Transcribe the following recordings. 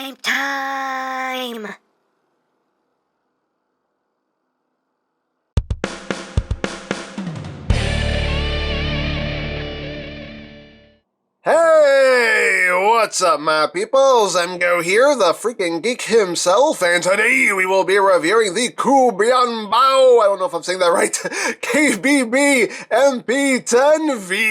Prime time! Hey, what's up, my peoples? EmGo here, the freaking geek himself, and today we will be reviewing the Bao, I don't know if I'm saying that right, KBB MP-10V.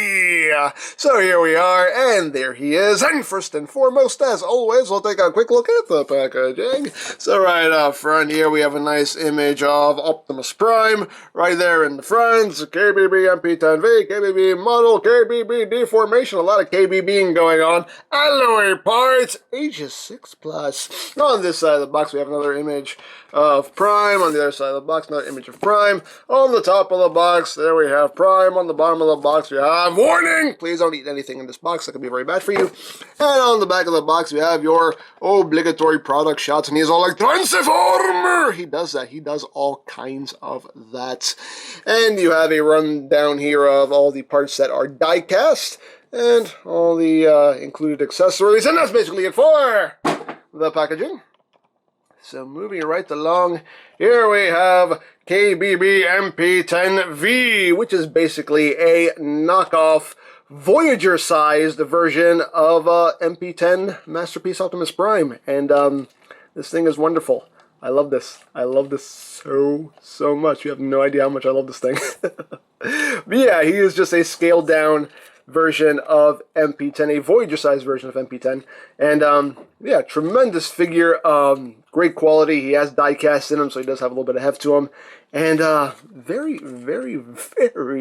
So here we are, and there he is, and first and foremost, as always, we'll take a quick look at the packaging. So right up front here, we have a nice image of Optimus Prime, right there in the front, KBB MP-10V, KBB model, KBB deformation, a lot of KBBing going on. Alloy parts, ages 6+. On this side of the box, we have another image of Prime. On the other side of the box, another image of Prime. On the top of the box, there we have Prime. On the bottom of the box, we have warning! Please don't eat anything in this box. That could be very bad for you. And on the back of the box, we have your obligatory product shots. And he's all like, Transformer! He does that. He does all kinds of that. And you have a rundown here of all the parts that are die-cast. And all the included accessories, and that's basically it for the packaging. So moving right along, here we have KBB MP-10V, which is basically a knockoff Voyager-sized version of MP-10 Masterpiece Optimus Prime. And this thing is wonderful. I love this. I love this so much. You have no idea how much I love this thing. But yeah, he is just a scaled down version of MP-10, a Voyager-sized version of MP-10, and yeah, tremendous figure, great quality. He has die-cast in him, so he does have a little bit of heft to him, and very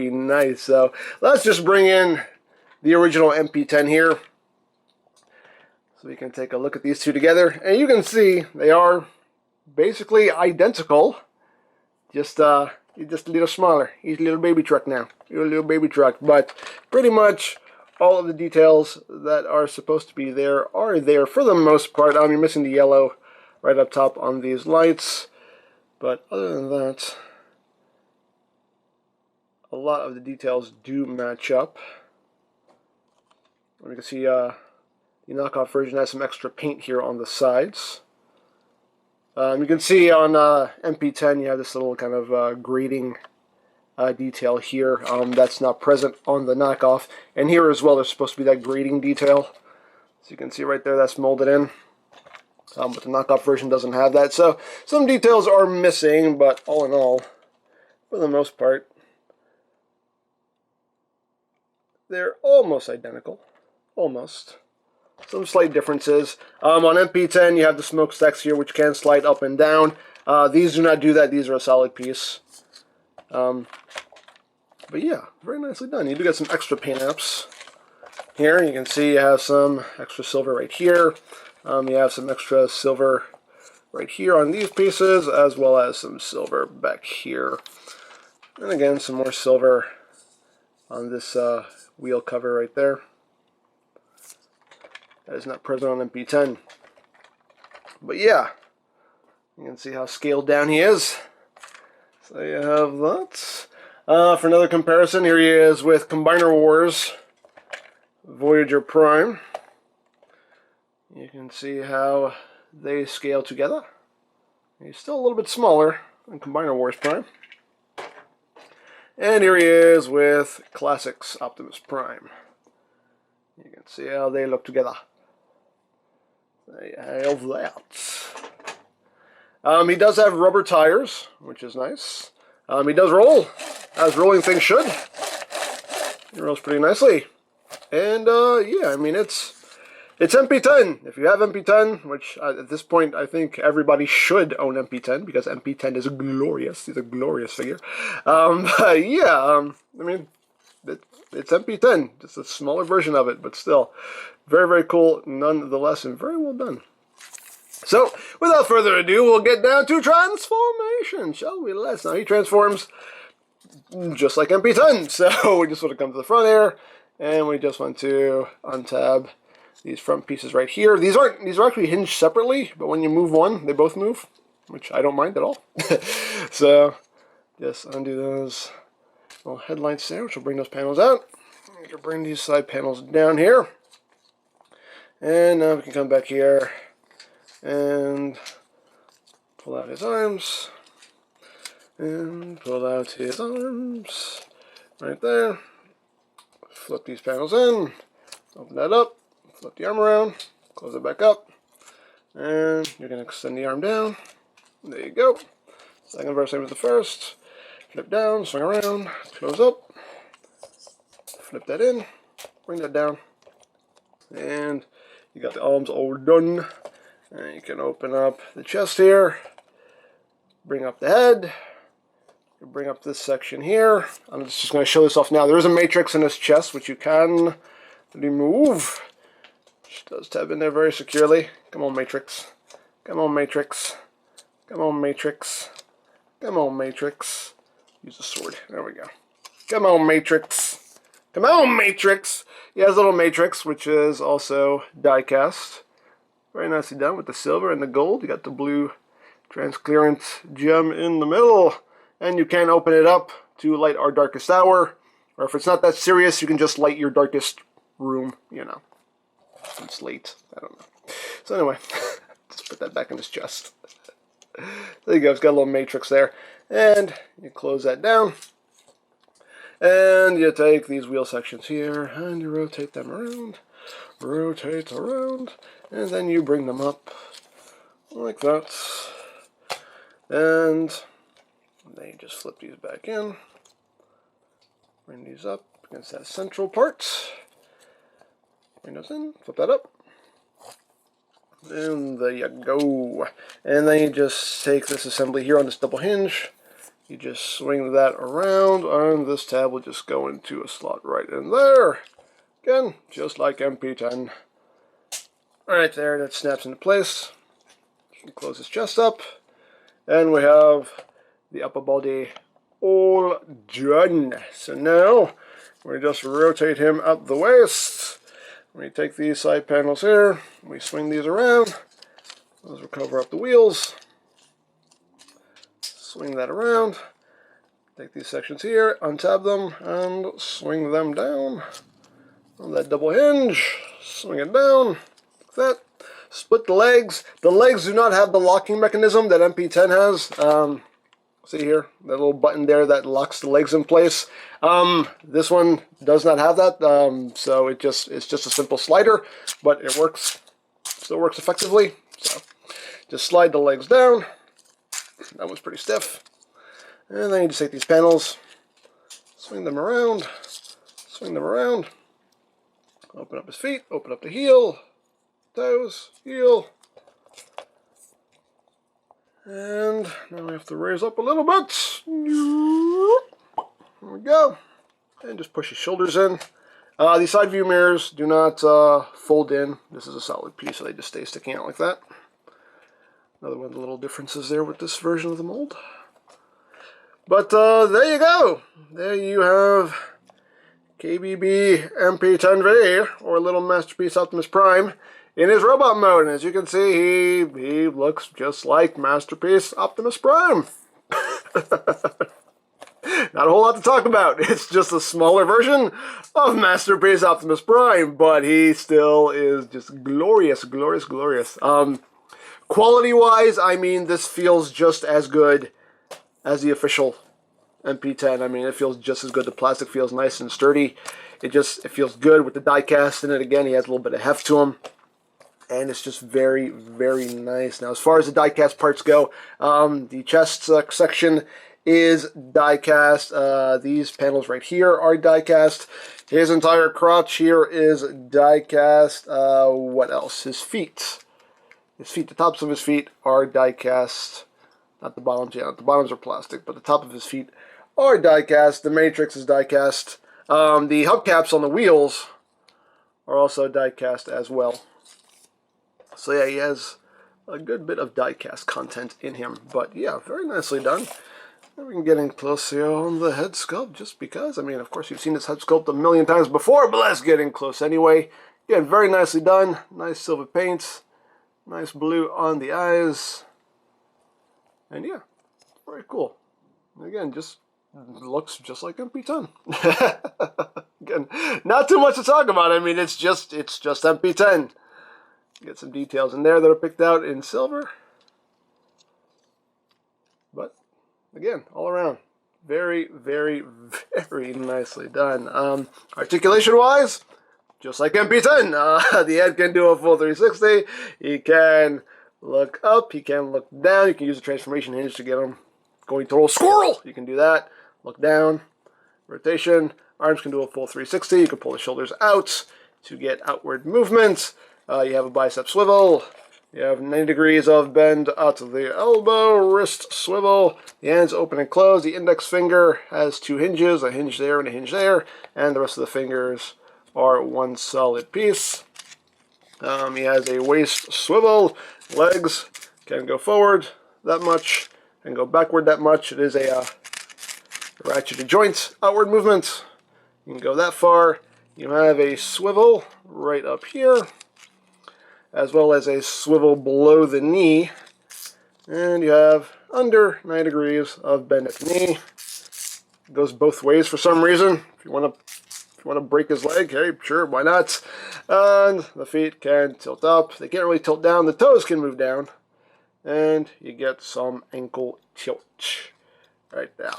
nice. So let's just bring in the original MP-10 here, so we can take a look at these two together, and you can see they are basically identical, just a little smaller. He's a little baby truck now. You're a little baby truck, but pretty much all of the details that are supposed to be there are there for the most part. You're missing the yellow right up top on these lights, but other than that, a lot of the details do match up. You can see the knockoff version has some extra paint here on the sides. You can see on MP-10 you have this little kind of grading detail here that's not present on the knockoff. And here as well there's supposed to be that grading detail. So you can see right there that's molded in. But the knockoff version doesn't have that. So some details are missing, but all in all, for the most part, they're almost identical. Almost. Some slight differences. On MP-10 you have the smokestacks here which can slide up and down. These do not do that. These are a solid piece. But yeah, very nicely done. You do get some extra paint apps here. You can see you have some extra silver right here. You have some extra silver right here on these pieces, as well as some silver back here. And again, some more silver on this wheel cover right there. That is not present on MP-10. But yeah, you can see how scaled down he is. So you have that. For another comparison, here he is with Combiner Wars Voyager Prime. You can see how they scale together. He's still a little bit smaller than Combiner Wars Prime. And here he is with Classics Optimus Prime. You can see how they look together. There you have that. He does have rubber tires, which is nice. He does roll, as rolling things should. He rolls pretty nicely. And yeah, I mean it's MP-10. If you have MP-10, which at this point I think everybody should own MP-10 because MP-10 is glorious. He's a glorious figure. But yeah, I mean it's MP-10, just a smaller version of it, but still very cool nonetheless, and very well done. So, without further ado, we'll get down to transformation, shall we? Now, he transforms just like MP-10, so we just want to come to the front here, and we just want to untab these front pieces right here. These are actually hinged separately, but when you move one, they both move, which I don't mind at all. So, just undo those little headlights there, which will bring those panels out. We can bring these side panels down here. And now we can come back here and pull out his arms, and pull out his arms, right there. Flip these panels in, open that up, flip the arm around, close it back up, and you're going to extend the arm down. There you go. Second verse, same as the first. Flip down, swing around, close up, flip that in, bring that down, and you got the arms all done. And you can open up the chest here, bring up the head, bring up this section here. I'm just going to show this off now. There is a matrix in this chest which you can remove. Which does tab in there very securely. Come on, matrix. Come on, matrix. Come on, matrix. Come on, matrix. Use the sword. There we go. Come on, matrix. Come on, matrix. He has a little matrix which is also die cast. Very nicely done with the silver and the gold. You got the blue transparent gem in the middle. And you can open it up to light our darkest hour. Or if it's not that serious, you can just light your darkest room, you know. It's late. I don't know. So anyway, just put that back in his chest. There you go. It's got a little matrix there. And you close that down. And you take these wheel sections here and you rotate them around. Rotate around. And then you bring them up like that. And then you just flip these back in. Bring these up against that central part. Bring those in, flip that up. And there you go. And then you just take this assembly here on this double hinge. You just swing that around, and this tab will just go into a slot right in there. Again, just like MP-10. Right there, that snaps into place. You can close this chest up. And we have the upper body all done. So now, we just rotate him up the waist. We take these side panels here, we swing these around. Those will cover up the wheels. Swing that around. Take these sections here, untab them, and swing them down. On that double hinge, swing it down, like that. Split the legs. The legs do not have the locking mechanism that MP-10 has. See here, that little button there that locks the legs in place. This one does not have that, so it's just a simple slider, but it works, still works effectively. So just slide the legs down. That one's pretty stiff. And then you just take these panels, swing them around, open up his feet, open up the heel, toes, heel. And now we have to raise up a little bit. There we go. And just push his shoulders in. These side view mirrors do not fold in. This is a solid piece, so they just stay sticking out like that. Another one of the little differences there with this version of the mold. But there you go. There you have KBB MP-10V, or Little Masterpiece Optimus Prime, in his robot mode. And as you can see, he looks just like Masterpiece Optimus Prime. Not a whole lot to talk about. It's just a smaller version of Masterpiece Optimus Prime, but he still is just glorious, glorious, glorious. Quality-wise, I mean, this feels just as good as the official MP-10. I mean, it feels just as good. The plastic feels nice and sturdy. It feels good with the die cast in it. Again, he has a little bit of heft to him. And it's just very, very nice. Now, as far as the die cast parts go, the chest section is die cast. These panels right here are die cast. His entire crotch here is die cast. What else? His feet. The tops of his feet are die cast. Not the bottoms, yeah. The bottoms are plastic, but the top of his feet are die cast. The matrix is die cast. The hubcaps on the wheels are also die cast as well. So yeah, he has a good bit of die cast content in him. But yeah, very nicely done. And we can get in close here on the head sculpt just because. I mean, of course, you've seen this head sculpt a million times before, but let's get in close anyway. Again, very nicely done. Nice silver paint. Nice blue on the eyes. And yeah, very cool. Again, just looks just like MP-10. Again, not too much to talk about. I mean, it's just MP-10. Get some details in there that are picked out in silver. But again, all around, very, very, very nicely done. Articulation-wise, just like MP-10, the head can do a full 360. He can look up, he can look down. You can use the transformation hinge to get him going total squirrel. You can do that. Look down, rotation. Arms can do a full 360. You can pull the shoulders out to get outward movement. You have a bicep swivel. You have 90 degrees of bend out to the elbow, wrist swivel. The hands open and close. The index finger has two hinges, a hinge there and a hinge there, and the rest of the fingers are one solid piece. He has a waist swivel. Legs can go forward that much and go backward that much. It is a ratcheted joint outward movement. You can go that far. You have a swivel right up here, as well as a swivel below the knee. And you have under 90 degrees of bend at the knee. It goes both ways for some reason. If you want to break his leg, hey, sure, why not? And the feet can tilt up. They can't really tilt down. The toes can move down. And you get some ankle tilt right there.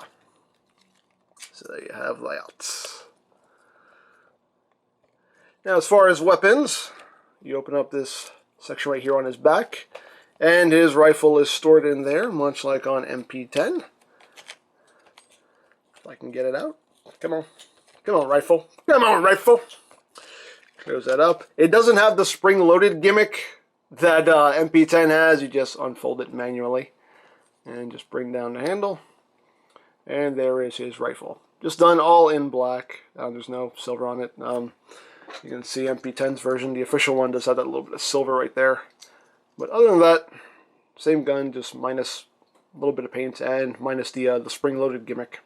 So there you have that. Now, as far as weapons, you open up this section right here on his back, and his rifle is stored in there, much like on MP-10. If I can get it out. Come on. Come on, rifle. Come on, rifle. Close that up. It doesn't have the spring-loaded gimmick that MP-10 has. You just unfold it manually and just bring down the handle. And there is his rifle. Just done all in black. There's no silver on it. You can see MP-10's version. The official one does have that little bit of silver right there. But other than that, same gun, just minus a little bit of paint and minus the spring-loaded gimmick.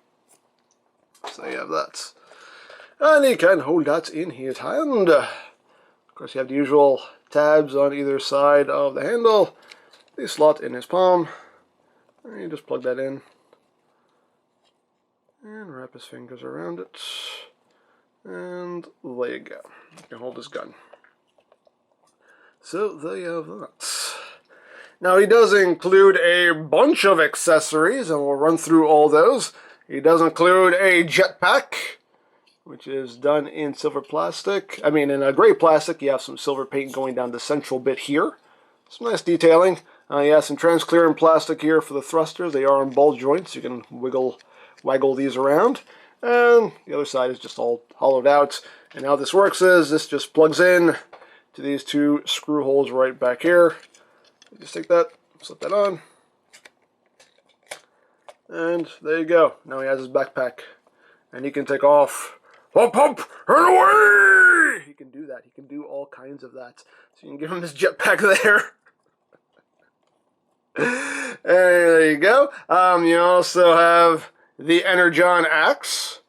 So you have that. And he can hold that in his hand. Of course, you have the usual tabs on either side of the handle. They slot in his palm. And you just plug that in. And wrap his fingers around it. And there you go. You can hold his gun. So there you have that. Now he does include a bunch of accessories, and we'll run through all those. He does include a jetpack, which is done in silver plastic. I mean, in a gray plastic, you have some silver paint going down the central bit here. Some nice detailing. You have some transparent plastic here for the thrusters. They are on ball joints. You can waggle these around. And the other side is just all hollowed out. And how this works is this just plugs in to these two screw holes right back here. You just take that, slip that on. And there you go. Now he has his backpack. And he can take off. Hop, hop, and away! He can do that. He can do all kinds of that. So you can give him his jetpack there. And there you go. You also have the Energon axe,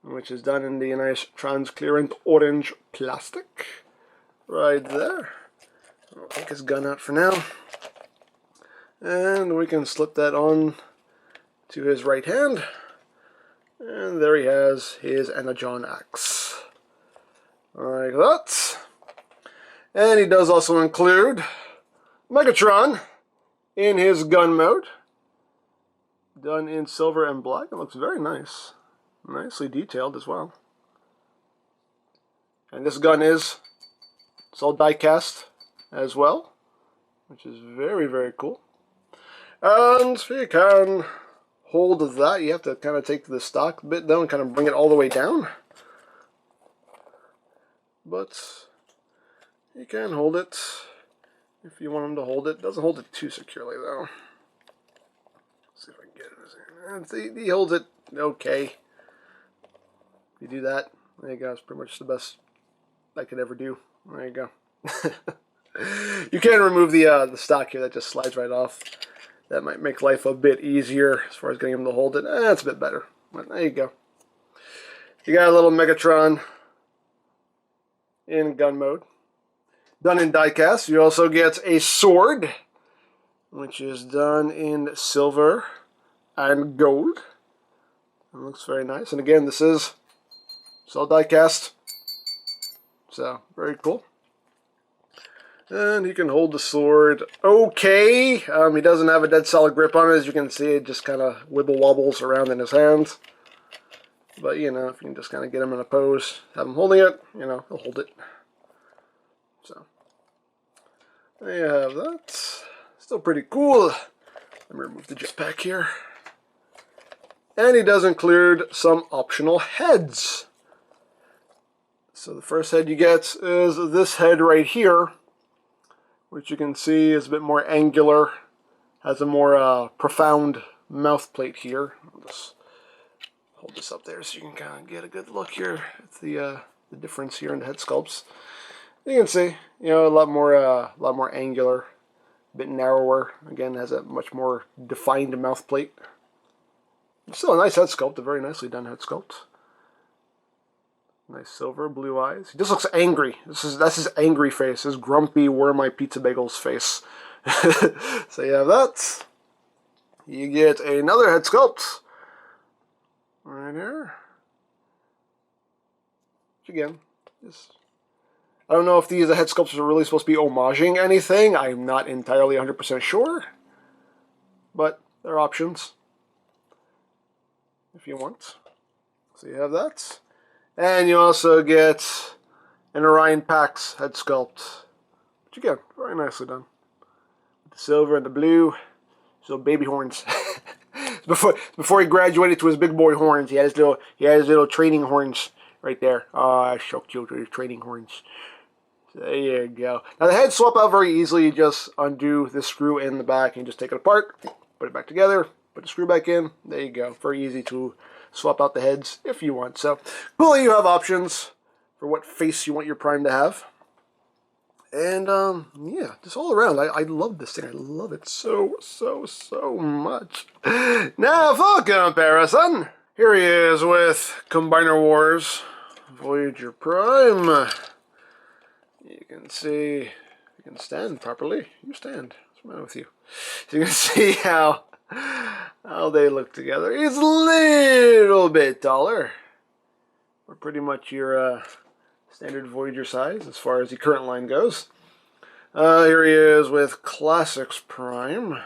which is done in the nice transparent orange plastic. Right there. I'll take his gun out for now. And we can slip that on to his right hand. And there he has his Energon axe. Like that. And he does also include Megatron in his gun mode. Done in silver and black. It looks very nice. Nicely detailed as well. And this gun it's all die cast as well, which is very, very cool. And you can hold that. You have to kind of take the stock bit down and kind of bring it all the way down. But you can hold it if you want him to hold it. Doesn't hold it too securely though. Let's see if I can get it. He holds it okay. You do that. There you go. It's pretty much the best I could ever do. There you go. You can remove the stock here. That just slides right off. That might make life a bit easier as far as getting him to hold it. It's a bit better. But there you go. You got a little Megatron in gun mode. Done in die cast. You also get a sword, which is done in silver and gold. It looks very nice. And again, this is all die cast. So, very cool. And he can hold the sword okay. He doesn't have a dead solid grip on it. As you can see, it just kind of wibble wobbles around in his hands. But, you know, if you can just kind of get him in a pose, have him holding it, you know, he'll hold it. So, there you have that. Still pretty cool. Let me remove the jetpack here. And he does include some optional heads. So the first head you get is this head right here, which you can see is a bit more angular, has a more profound mouth plate here. I'll just hold this up there so you can kind of get a good look here at the difference here in the head sculpts. You can see, you know, a lot more angular, a bit narrower. Again, has a much more defined mouth plate. Still a nice head sculpt, a very nicely done head sculpt. Nice silver, blue eyes. He just looks angry. That's his angry face, his grumpy, where are my pizza bagels face. So you have that. You get another head sculpt. Right here. Which again, I don't know if these head sculpts are really supposed to be homaging anything. I'm not entirely 100% sure. But they're options. If you want. So you have that. And you also get an Orion Pax head sculpt. Which again, very nicely done. With the silver and the blue. So baby horns. before he graduated to his big boy horns, he had his little training horns right there. Oh, I shocked you with his training horns. So there you go. Now the heads swap out very easily. You just undo this screw in the back and just take it apart, put it back together, put the screw back in. There you go. Very easy to swap out the heads if you want. So, cool, you have options for what face you want your Prime to have. And, yeah, just all around, I love this thing. I love it so much. Now, for comparison, here he is with Combiner Wars Voyager Prime. You can see, you can stand properly. You stand. What's the matter with you? So you can see how they look together. He's a little bit taller. We're pretty much your standard Voyager size as far as the current line goes. Here he is with Classics Prime.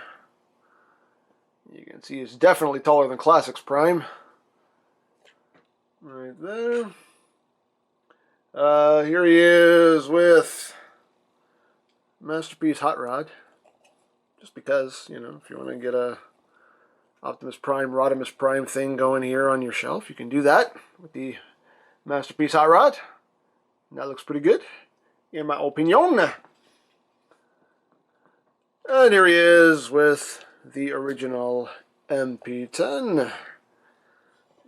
You can see he's definitely taller than Classics Prime. Right there. Here he is with Masterpiece Hot Rod. Just because, you know, if you want to get a Optimus Prime, Rodimus Prime thing going here on your shelf, you can do that with the Masterpiece Hot Rod. And that looks pretty good, in my opinion. And here he is with the original MP-10.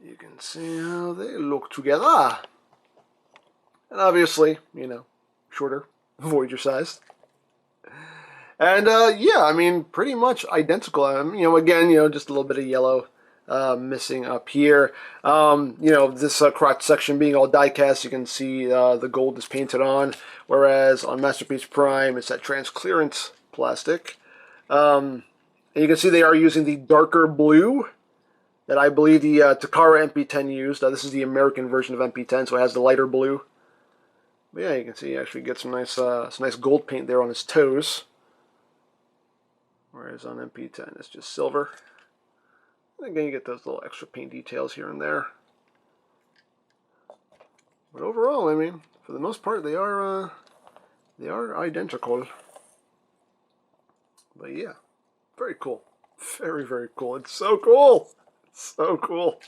You can see how they look together. And obviously, you know, shorter, Voyager sized. And, yeah, I mean, pretty much identical. You know, again, you know, just a little bit of yellow missing up here. You know, this crotch section being all die-cast, you can see the gold is painted on, whereas on Masterpiece Prime, it's that transclearance plastic. And you can see they are using the darker blue that I believe the Takara MP-10 used. This is the American version of MP-10, so it has the lighter blue. But yeah, you can see he actually gets some nice gold paint there on his toes. Whereas on MP-10 it's just silver. And again, you get those little extra paint details here and there. But overall, I mean, for the most part, they are identical. But yeah, very cool. Very cool. It's so cool. It's so cool.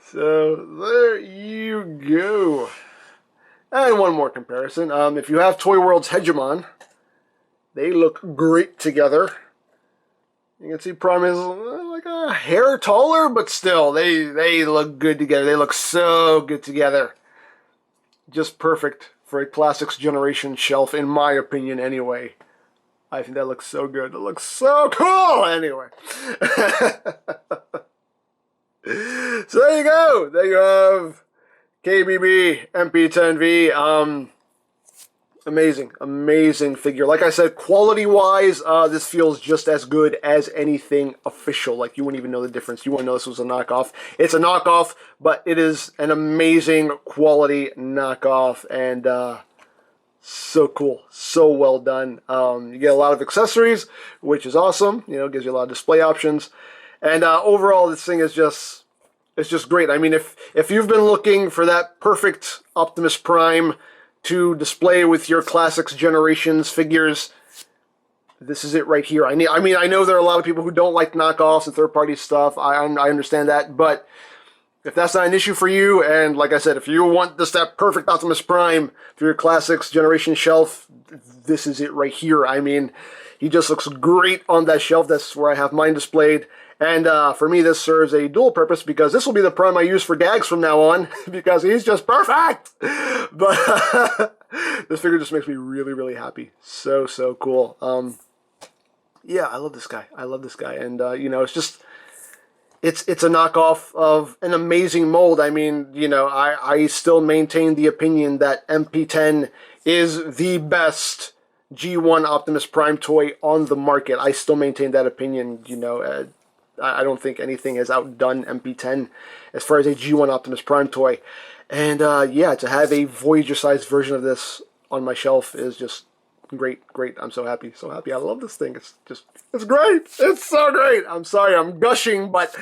So there you go. And one more comparison. If you have Toy World's Hegemon, they look great together. You can see Prime is like a hair taller, but still, they look good together. They look so good together. Just perfect for a Classics Generation shelf, in my opinion, anyway. I think that looks so good. It looks so cool, anyway. So there you go. There you have KBB MP-10V. Amazing figure. Like I said, quality-wise, this feels just as good as anything official. Like, you wouldn't even know the difference. You wouldn't know this was a knockoff. It's a knockoff, but it is an amazing quality knockoff. And So cool, so well done. You get a lot of accessories, which is awesome. You know, gives you a lot of display options, and overall, this thing is it's just great. I mean, if you've been looking for that perfect Optimus Prime to display with your Classics Generations figures, this is it right here. I mean, I know there are a lot of people who don't like knockoffs and third-party stuff. I understand that, but if that's not an issue for you, and like I said, if you want that perfect Optimus Prime for your Classics Generation shelf, this is it right here. I mean, he just looks great on that shelf. That's where I have mine displayed. And for me, this serves a dual purpose because this will be the Prime I use for gags from now on because he's just perfect. But this figure just makes me really, really happy. So, so cool. Yeah, I love this guy. I love this guy. And, you know, it's a knockoff of an amazing mold. I mean, you know, I still maintain the opinion that MP-10 is the best G1 Optimus Prime toy on the market. I still maintain that opinion. You know, I don't think anything has outdone MP-10 as far as a G1 Optimus Prime toy. And yeah, to have a Voyager-sized version of this on my shelf is just great, great. I'm so happy, so happy. I love this thing. It's great. It's so great. I'm sorry, I'm gushing, but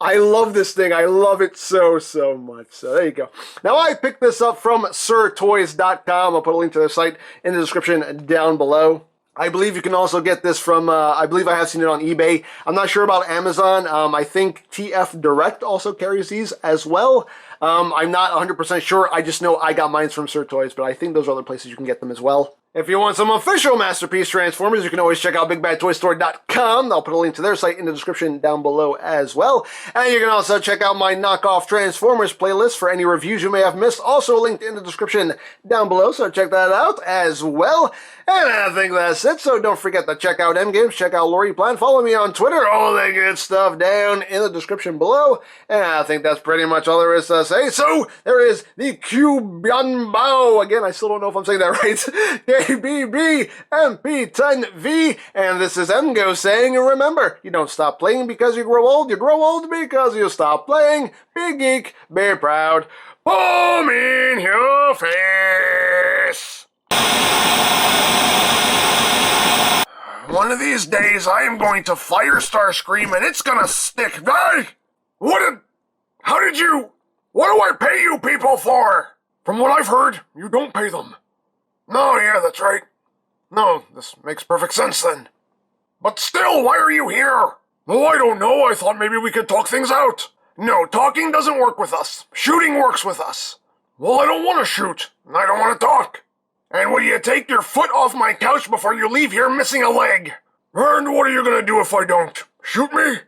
I love this thing. I love it so, so much. So there you go. Now, I picked this up from sirtoys.com. I'll put a link to their site in the description down below. I believe you can also get this from, I believe I have seen it on eBay. I'm not sure about Amazon. I think TF Direct also carries these as well. I'm not 100% sure. I just know I got mine from Sir Toys, but I think those are other places you can get them as well. If you want some official Masterpiece Transformers, you can always check out BigBadToyStore.com. I'll put a link to their site in the description down below as well. And you can also check out my knockoff Transformers playlist for any reviews you may have missed. Also linked in the description down below, so check that out as well. And I think that's it, so don't forget to check out EmGo's, check out Lori Plan, follow me on Twitter, all that good stuff down in the description below. And I think that's pretty much all there is to say. So, there is the Bao. Again, I still don't know if I'm saying that right. KBB MP-10V. And this is EmGo saying, remember, you don't stop playing because you grow old because you stop playing. Be geek, be proud. Boom in your face. One of these days, I am going to fire Starscream, and it's gonna stick. Hey! What do I pay you people for? From what I've heard, you don't pay them. No, yeah, that's right. No, this makes perfect sense then. But still, why are you here? Oh, I don't know. I thought maybe we could talk things out. No, talking doesn't work with us. Shooting works with us. Well, I don't want to shoot, and I don't want to talk. And will you take your foot off my couch before you leave here missing a leg? And what are you gonna do if I don't? Shoot me?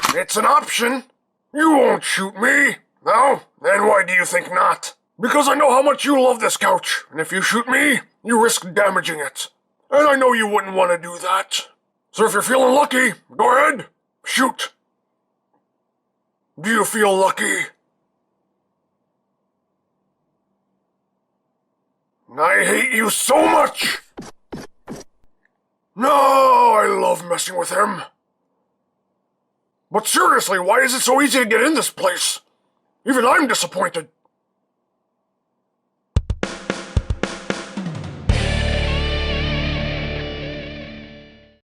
It's an option. You won't shoot me. No? Then why do you think not? Because I know how much you love this couch, and if you shoot me, you risk damaging it. And I know you wouldn't want to do that. So if you're feeling lucky, go ahead, shoot. Do you feel lucky? I hate you so much! No, I love messing with him. But seriously, why is it so easy to get in this place? Even I'm disappointed.